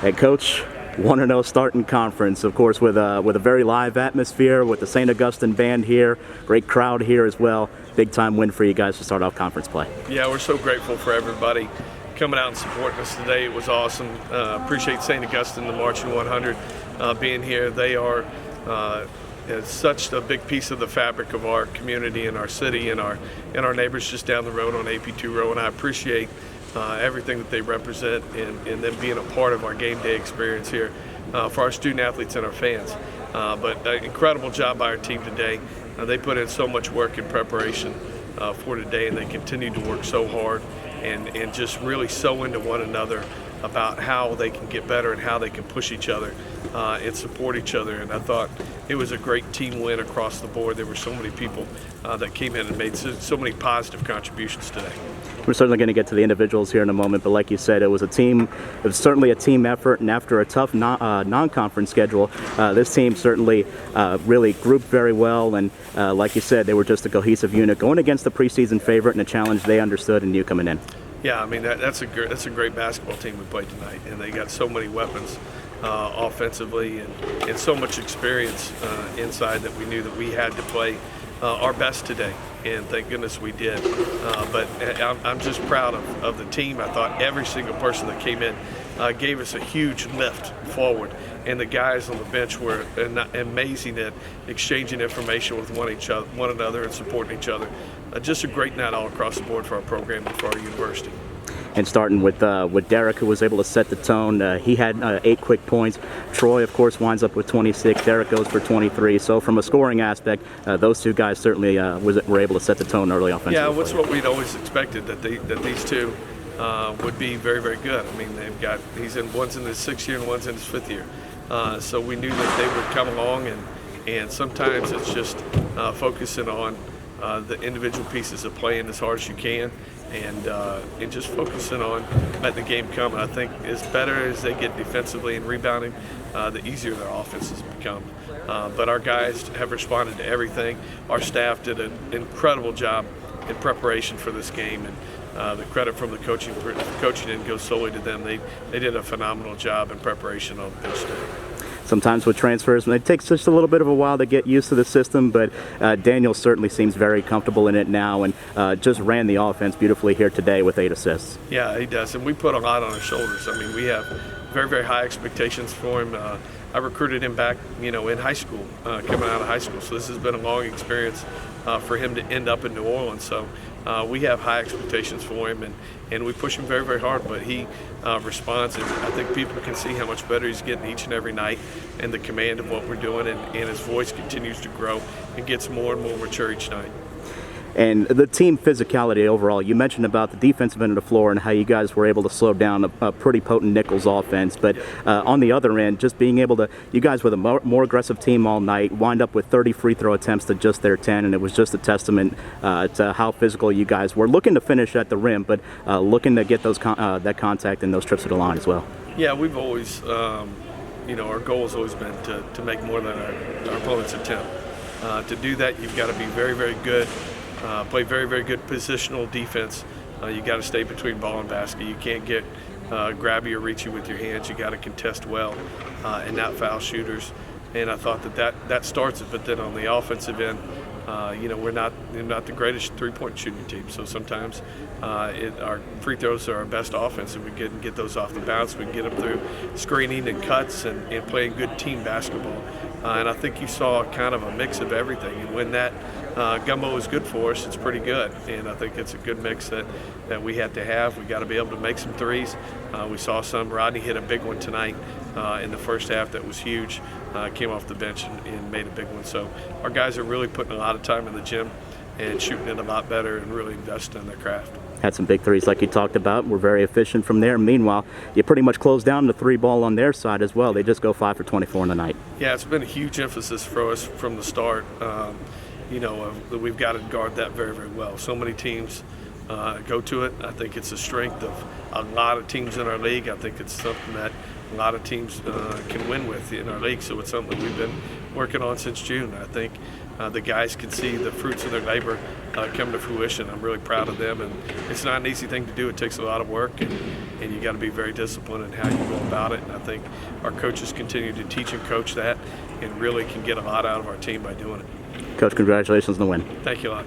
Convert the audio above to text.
Hey, Coach, 1-0 start in conference, of course, with a very live atmosphere, with the St. Augustine band here, great crowd here as well. Big time win for you guys to start off conference play. Yeah, we're so grateful for everybody coming out and supporting us today. It was awesome. Appreciate St. Augustine, the Marching 100, being here. They are such a big piece of the fabric of our community and our city and our neighbors just down the road on AP2 Row, and I appreciate everything that they represent and them being a part of our game day experience here for our student athletes and our fans. But incredible job by our team today. They put in so much work in preparation for today, and they continue to work so hard and just really so into one another about how they can get better and how they can push each other and support each other. And I thought it was a great team win across the board. There were so many people that came in and made so many positive contributions today. We're certainly going to get to the individuals here in a moment, but like you said, it was certainly a team effort, and after a tough non-conference schedule, this team certainly really grouped very well, and like you said, they were just a cohesive unit going against the preseason favorite and a challenge they understood and knew coming in. Yeah, I mean that's a great basketball team we played tonight, and they got so many weapons offensively and so much experience inside that we knew that we had to play our best today, and thank goodness we did. But I'm just proud of the team. I thought every single person that came in gave us a huge lift forward, and the guys on the bench were amazing at exchanging information with one another and supporting each other. Just a great night all across the board for our program and for our university. And starting with Derek, who was able to set the tone. He had 8 quick points. Troy, of course, winds up with 26. Derek goes for 23. So from a scoring aspect, those two guys certainly were able to set the tone early offensively. Yeah, that's what we'd always expected, that these two would be very, very good. I mean, one's in his 6th year and one's in his 5th year. So we knew that they would come along, and sometimes it's just focusing on the individual pieces of playing as hard as you can, and just focusing on letting the game come. And I think as better as they get defensively and rebounding, the easier their offenses become. But our guys have responded to everything. Our staff did an incredible job in preparation for this game, and the credit from the coaching end goes solely to them. They did a phenomenal job in preparation on the bench today. Sometimes with transfers, it takes just a little bit of a while to get used to the system, but Daniel certainly seems very comfortable in it now, and just ran the offense beautifully here today with 8 assists. Yeah, he does, and we put a lot on his shoulders. I mean, we have very, very high expectations for him. I recruited him back, in high school, coming out of high school, so this has been a long experience for him to end up in New Orleans. So we have high expectations for him, and we push him very, very hard, but he responds, and I think people can see how much better he's getting each and every night, and the command of what we're doing, and his voice continues to grow and gets more and more mature each night. And the team physicality overall, you mentioned about the defensive end of the floor and how you guys were able to slow down a pretty potent Nicholls offense. But on the other end, just being able to, you guys were the more aggressive team all night, wind up with 30 free throw attempts to just their 10, and it was just a testament to how physical you guys were. Looking to finish at the rim, but looking to get those that contact and those trips to the line as well. Yeah, we've always, our goal has always been to make more than our opponent's attempt. To do that, you've got to be very, very good. Play very, very good positional defense. You got to stay between ball and basket. You can't get grabby or reachy with your hands. You got to contest well and not foul shooters. And I thought that starts it. But then on the offensive end, we're not the greatest three-point shooting team. So sometimes our free throws are our best offense, and we get those off the bounce. We can get them through screening and cuts and playing good team basketball. And I think you saw kind of a mix of everything. And when that gumbo is good for us, it's pretty good. And I think it's a good mix that we had to have. We got to be able to make some threes. We saw some. Rodney hit a big one tonight in the first half that was huge. Came off the bench and made a big one. So our guys are really putting a lot of time in the gym and shooting it a lot better and really investing in their craft. Had some big threes like you talked about. We're very efficient from there. Meanwhile, you pretty much close down the 3 ball on their side as well. They just go 5 for 24 in the night. Yeah, it's been a huge emphasis for us from the start. We've got to guard that very, very well. So many teams go to it. I think it's a strength of a lot of teams in our league. I think it's something that a lot of teams can win with in our league. So it's something we've been working on since June. I think the guys can see the fruits of their labor come to fruition. I'm really proud of them, and it's not an easy thing to do. It takes a lot of work, and you got to be very disciplined in how you go about it. And I think our coaches continue to teach and coach that, and really can get a lot out of our team by doing it. Coach, congratulations on the win. Thank you a lot.